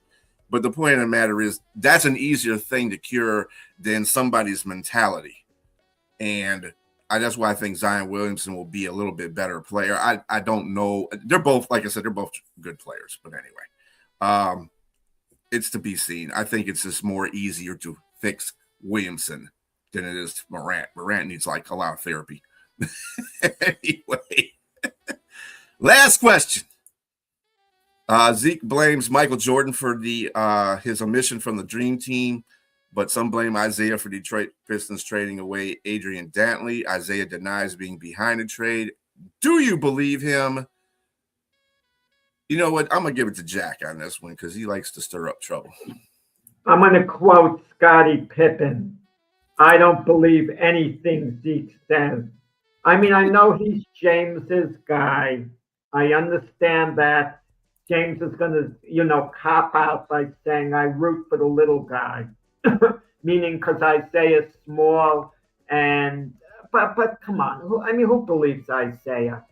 But the point of the matter is that's an easier thing to cure than somebody's mentality. And that's why I think Zion Williamson will be a little bit better player. I don't know. They're both, like I said, they're both good players. But anyway, it's to be seen. I think it's just more easier to fix Williamson than it is Morant. Morant needs like a lot of therapy. Anyway, last question. Zeke blames Michael Jordan for his omission from the Dream Team, but some blame Isaiah for Detroit Pistons trading away Adrian Dantley. Isaiah denies being behind the trade. Do you believe him? You know what? I'm going to give it to Jack on this one because he likes to stir up trouble. I'm going to quote Scottie Pippen. I don't believe anything Zeke says. I mean, I know he's James's guy. I understand that. James is going to, cop out by saying, I root for the little guy, meaning because Isaiah's small but come on. Who believes Isaiah?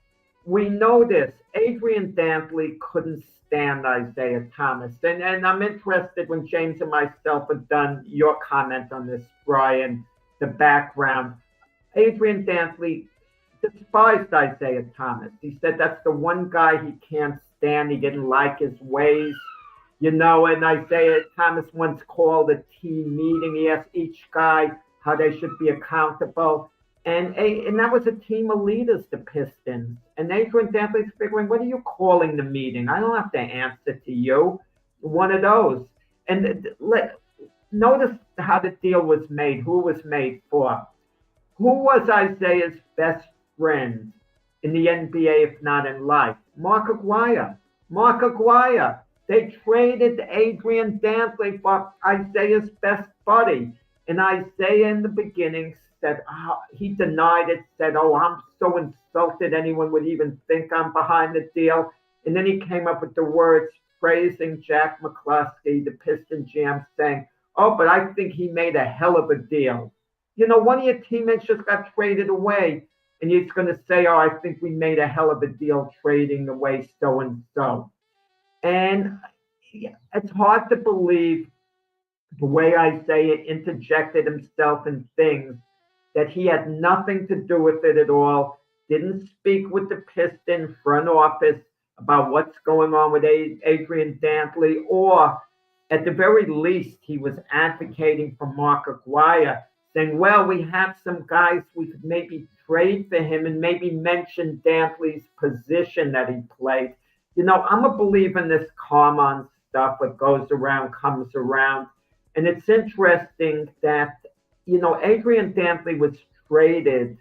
we know this. Adrian Dantley couldn't stand Isaiah Thomas. And I'm interested when James and myself have done your comment on this, Brian, the background. Adrian Dantley despised Isaiah Thomas. He said that's the one guy he can't stand. He didn't like his ways. And Isaiah Thomas once called a team meeting. He asked each guy how they should be accountable. And that was a team of leaders, the Pistons. And Adrian Dantley's figuring, what are you calling the meeting? I don't have to answer to you. One of those. And notice how the deal was made, who it was made for. Who was Isaiah's best friend in the NBA, if not in life? Mark Aguirre. Mark Aguirre. They traded Adrian Dantley for Isaiah's best buddy. And Isaiah in the beginning said, he denied it, said, I'm so insulted anyone would even think I'm behind the deal. And then he came up with the words praising Jack McCluskey, the Piston GM, saying, but I think he made a hell of a deal. One of your teammates just got traded away, and you're going to say, I think we made a hell of a deal trading away so-and-so. And it's hard to believe the way Isaiah interjected himself in things that he had nothing to do with it at all, didn't speak with the Piston front office about what's going on with Adrian Dantley, or at the very least, he was advocating for Mark Aguirre, saying, well, we have some guys we could maybe trade for him, and maybe mention Dantley's position that he played. I'm a believer in this karma stuff. What goes around comes around. And it's interesting that, Adrian Dantley was traded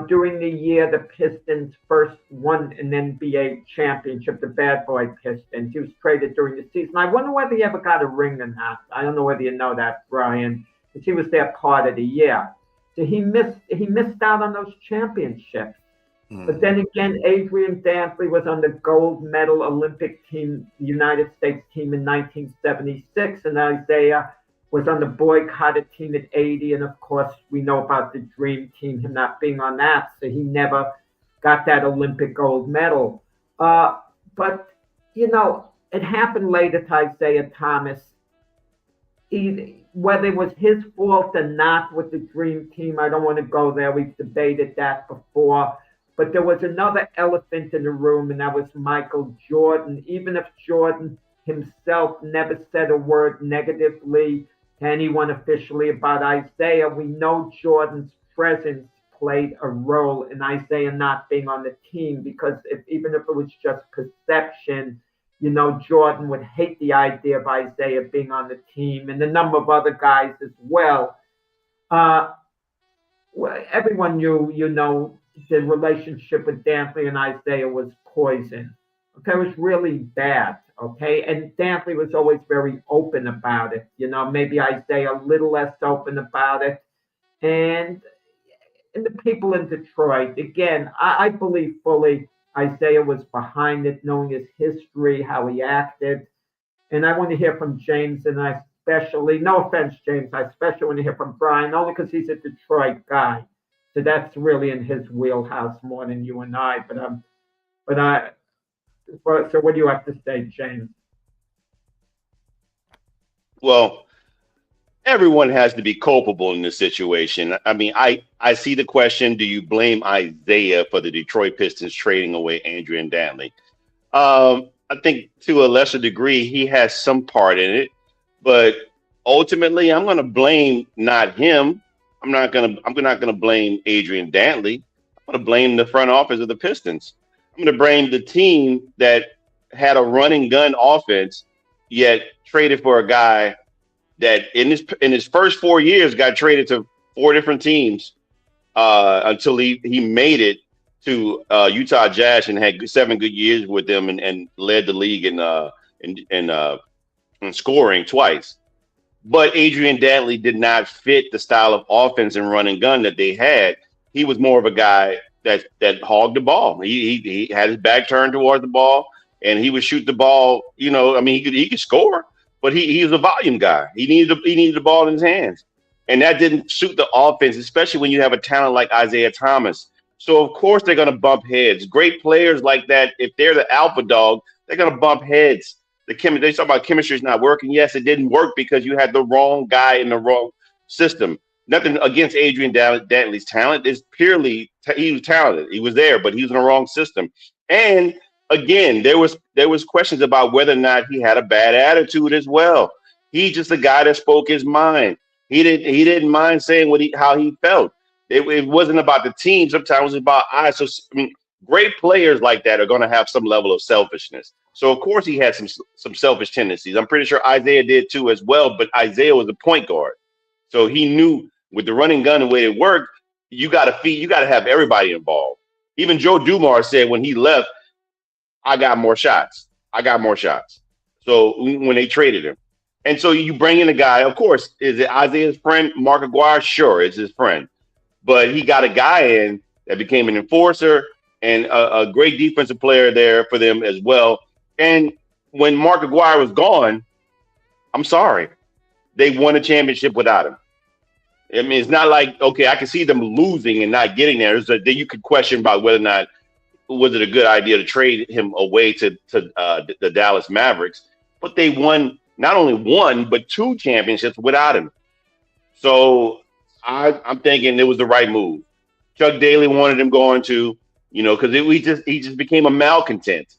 during the year the Pistons first won an NBA championship, the Bad Boy Pistons. He was traded during the season. I wonder whether he ever got a ring or not. I don't know whether you know that, Brian, because he was there part of the year. So he missed out on those championships. But then again, Adrian Dantley was on the gold medal Olympic team, United States team in 1976, and Isaiah was on the boycotted team at 80. And of course, we know about the Dream Team, him not being on that, so he never got that Olympic gold medal. But, it happened later to Isaiah Thomas. Whether it was his fault or not with the Dream Team, I don't want to go there. We've debated that before. But there was another elephant in the room, and that was Michael Jordan. Even if Jordan himself never said a word negatively to anyone officially about Isaiah, we know Jordan's presence played a role in Isaiah not being on the team, because even if it was just perception, Jordan would hate the idea of Isaiah being on the team, and a number of other guys as well. Everyone knew, the relationship with Dantley and Isaiah was poison. Okay, it was really bad. Okay, and Dantley was always very open about it. Maybe Isaiah a little less open about it. And the people in Detroit, again, I believe fully Isaiah was behind it, knowing his history, how he acted. And I want to hear from James, and I especially, no offense, James, I especially want to hear from Brian, only because he's a Detroit guy. So that's really in his wheelhouse more than you and I. So what do you have to say, James? Well, everyone has to be culpable in this situation. I mean, I see the question, do you blame Isaiah for the Detroit Pistons trading away Adrian Dantley? I think to a lesser degree, he has some part in it, but ultimately I'm going to blame not him. I'm not gonna blame Adrian Dantley. I'm gonna blame the front office of the Pistons. I'm gonna blame the team that had a running gun offense, yet traded for a guy that in his first 4 years got traded to 4 different teams until he made it to Utah Jazz and had 7 good years with them and led the league in scoring twice. But Adrian Dantley did not fit the style of offense and run and gun that they had. He was more of a guy that hogged the ball. He had his back turned towards the ball, and he would shoot the ball. He could score, but he was a volume guy. He needed the ball in his hands, and that didn't suit the offense, especially when you have a talent like Isaiah Thomas, So of course they're going to bump heads. Great players like that, if they're the alpha dog, they're going to bump heads. They talk about chemistry is not working. Yes, it didn't work because you had the wrong guy in the wrong system. Nothing against Adrian Dantley's talent. It's purely he was talented. He was there, but he was in the wrong system. And again, there was questions about whether or not he had a bad attitude as well. He's just a guy that spoke his mind. He didn't mind saying how he felt. It wasn't about the team. Sometimes it was about I. So I mean, great players like that are going to have some level of selfishness. So of course he had some selfish tendencies. I'm pretty sure Isaiah did too as well. But Isaiah was a point guard, so he knew with the running gun the way it worked, you got to have everybody involved. Even Joe Dumars said when he left, I got more shots. I got more shots. So when they traded him, and so you bring in a guy. Of course, is it Isaiah's friend, Mark Aguirre? Sure, it's his friend, but he got a guy in that became an enforcer and a great defensive player there for them as well. And when Mark Aguirre was gone, I'm sorry, they won a championship without him. I mean, it's not like, okay, I can see them losing and not getting there. Then you could question about whether or not was it a good idea to trade him away to the Dallas Mavericks. But they won not only one but two championships without him. So I'm thinking it was the right move. Chuck Daly wanted him going to, because he just became a malcontent.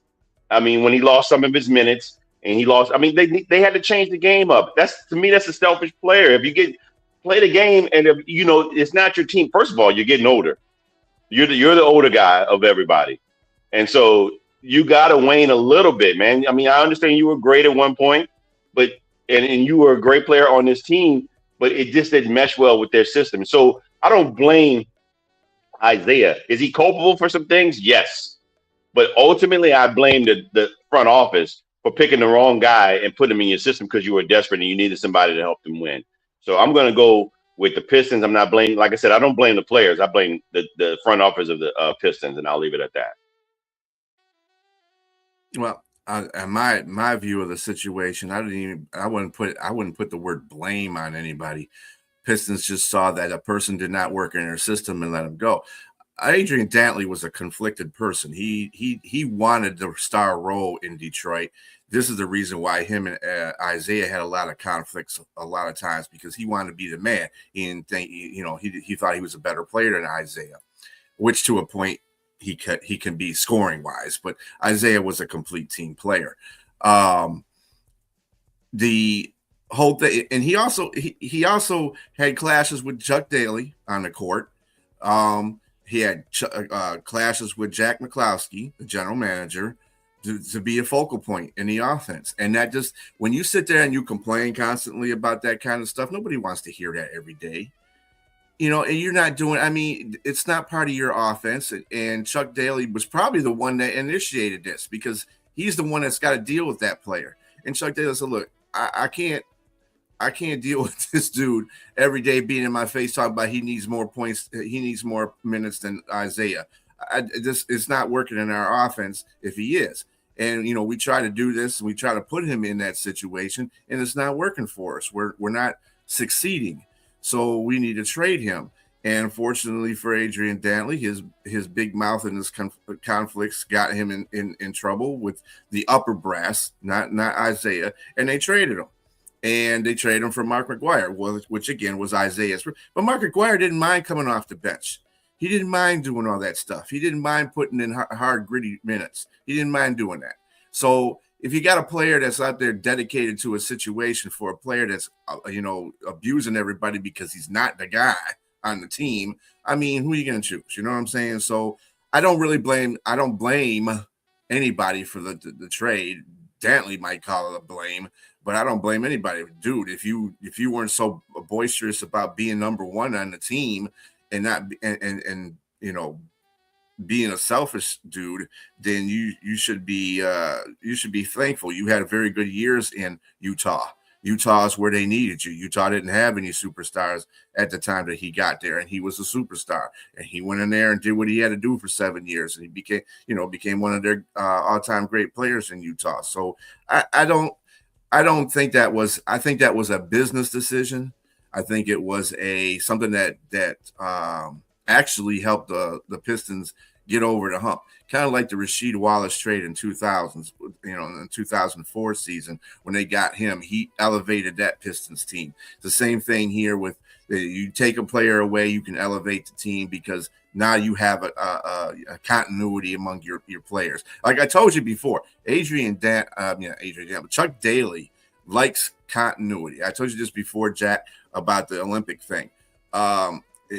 I mean, when he lost some of his minutes and he lost, I mean, they had to change the game up. That's to me, that's a selfish player. If you play the game and if it's not your team. First of all, you're getting older. You're the older guy of everybody, and so you got to wane a little bit, man. I mean, I understand you were great at one point, but and you were a great player on this team, but it just didn't mesh well with their system. So I don't blame Isaiah. Is he culpable for some things? Yes. But ultimately, I blame the front office for picking the wrong guy and putting him in your system because you were desperate and you needed somebody to help them win. So I'm going to go with the Pistons. I'm not blaming, like I said, I don't blame the players. I blame the front office of the Pistons, and I'll leave it at that. Well, my view of the situation, I wouldn't put the word blame on anybody. Pistons just saw that a person did not work in their system and let him go. Adrian Dantley was a conflicted person. He wanted the star role in Detroit. This is the reason why him and Isaiah had a lot of conflicts a lot of times, because he wanted to be the man. He thought he was a better player than Isaiah, which to a point he can be scoring wise, but Isaiah was a complete team player. The whole thing, and he also had clashes with Chuck Daly on the court. He had clashes with Jack McCloskey, the general manager, to be a focal point in the offense. And that just, when you sit there and you complain constantly about that kind of stuff, nobody wants to hear that every day. And you're not doing, I mean, it's not part of your offense. And Chuck Daly was probably the one that initiated this, because he's the one that's got to deal with that player. And Chuck Daly said, look, I can't deal with this dude every day being in my face talking about he needs more points, he needs more minutes than Isaiah. It's not working in our offense if he is. And we try to do this, and we try to put him in that situation, and it's not working for us. We're not succeeding, so we need to trade him. And fortunately for Adrian Dantley, his big mouth and his conflicts got him in trouble with the upper brass, not Isaiah, and they traded him. And they traded him for Mark Aguirre, which again was Isaiah's. But Mark Aguirre didn't mind coming off the bench. He didn't mind doing all that stuff. He didn't mind putting in hard, gritty minutes. He didn't mind doing that. So if you got a player that's out there dedicated to a situation for a player that's, abusing everybody because he's not the guy on the team, I mean, who are you going to choose? You know what I'm saying? So I don't blame anybody for the trade. Dantley might call it a blame, but I don't blame anybody. Dude, if you weren't so boisterous about being number one on the team and not and being a selfish dude, then you should be thankful. You had very good years in Utah. Utah is where they needed you. Utah didn't have any superstars at the time that he got there, and he was a superstar. And he went in there and did what he had to do for 7 years, and he became one of their all-time great players in Utah. So I don't think that was. I think that was a business decision. I think it was something that actually helped the Pistons get over the hump. Kind of like the Rasheed Wallace trade in 2000s, in the 2004 season when they got him. He elevated that Pistons team. The same thing here with you take a player away, you can elevate the team because now you have a continuity among your players. Like I told you before, Chuck Daly likes continuity. I told you this before, Jack, about the Olympic thing.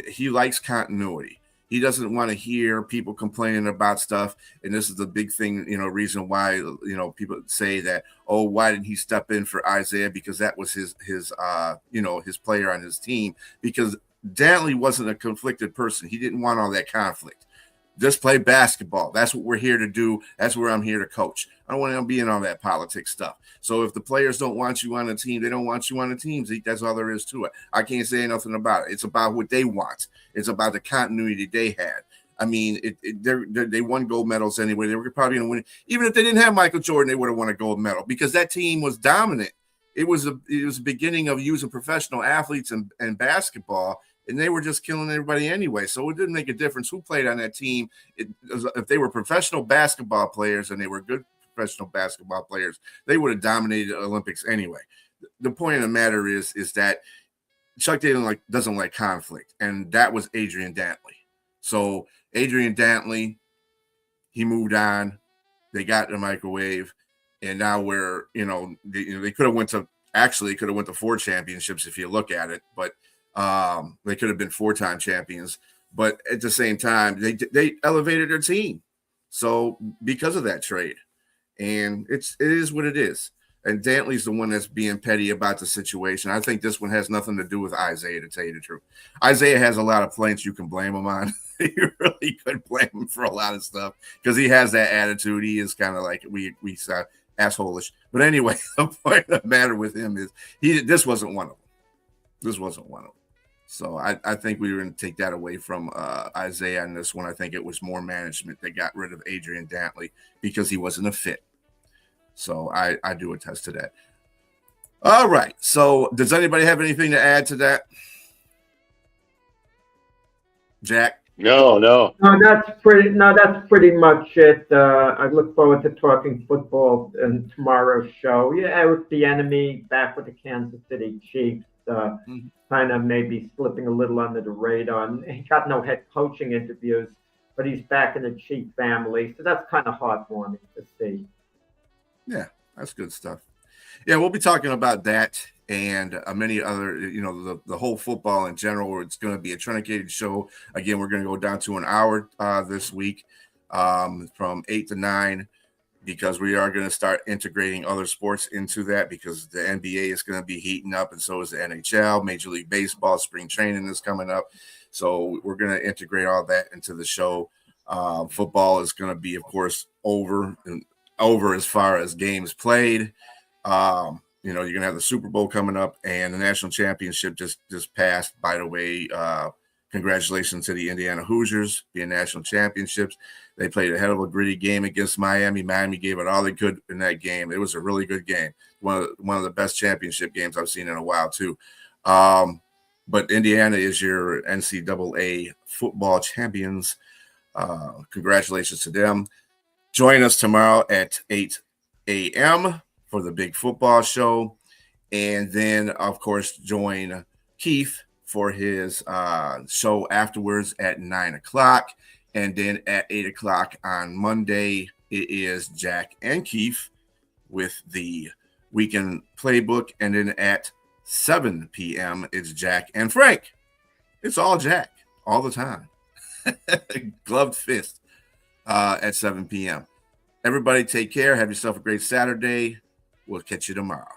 He likes continuity. He doesn't want to hear people complaining about stuff. And this is the big thing, reason why, people say that, oh, why didn't he step in for Isaiah? Because that was his player on his team. Because Dantley wasn't a conflicted person. He didn't want all that conflict. Just play basketball. That's what we're here to do. That's where I'm here to coach. I don't want to be in all that politics stuff. So if the players don't want you on the team, they don't want you on the team. That's all there is to it. I can't say nothing about it. It's about what they want. It's about the continuity they had. I mean, they won gold medals anyway. They were probably going to win. Even if they didn't have Michael Jordan, they would have won a gold medal because that team was dominant. It was the beginning of using professional athletes and basketball. And they were just killing everybody anyway. So it didn't make a difference who played on that team. If they were professional basketball players and they were good professional basketball players, they would have dominated the Olympics anyway. The point of the matter is that Chuck Daly doesn't like conflict. And that was Adrian Dantley. So Adrian Dantley, he moved on. They got the microwave. And now they could have went to 4 championships if you look at it. But they could have been 4-time champions, but at the same time, they elevated their team. So because of that trade, and it is what it is. And Dantley's the one that's being petty about the situation. I think this one has nothing to do with Isaiah, to tell you the truth. Isaiah has a lot of points you can blame him on. You really could blame him for a lot of stuff because he has that attitude. He is kind of like we said, asshole-ish. But anyway, the point of the matter with him is this wasn't one of them. This wasn't one of them. So I think we were going to take that away from Isaiah on this one. I think it was more management that got rid of Adrian Dantley because he wasn't a fit. So I do attest to that. All right. So does anybody have anything to add to that? Jack? No. No, that's pretty much it. I look forward to talking football in tomorrow's show. Yeah, Eric Bieniemy back with the Kansas City Chiefs. Kind of maybe slipping a little under the radar. He got no head coaching interviews, but he's back in the Chief family. So that's kind of heartwarming to see. Yeah, that's good stuff. Yeah, we'll be talking about that and many other, the whole football in general. It's going to be a truncated show. Again, we're going to go down to an hour this week from 8 to 9. Because we are going to start integrating other sports into that because the NBA is going to be heating up and so is the NHL, Major League Baseball, spring training is coming up. So we're going to integrate all that into the show. Football is going to be, of course, over as far as games played. You're going to have the Super Bowl coming up and the national championship just passed, by the way. Congratulations to the Indiana Hoosiers being national championships. They played a hell of a gritty game against Miami. Miami gave it all they could in that game. It was a really good game. One of the best championship games I've seen in a while, too. But Indiana is your NCAA football champions. Congratulations to them. Join us tomorrow at 8 a.m. for the big football show. And then, of course, join Keith for his show afterwards at 9 o'clock. And then at 8 o'clock on Monday, it is Jack and Keith with the weekend playbook. And then at 7 p.m., it's Jack and Frank. It's all Jack all the time. Gloved fist at 7 p.m. Everybody take care. Have yourself a great Saturday. We'll catch you tomorrow.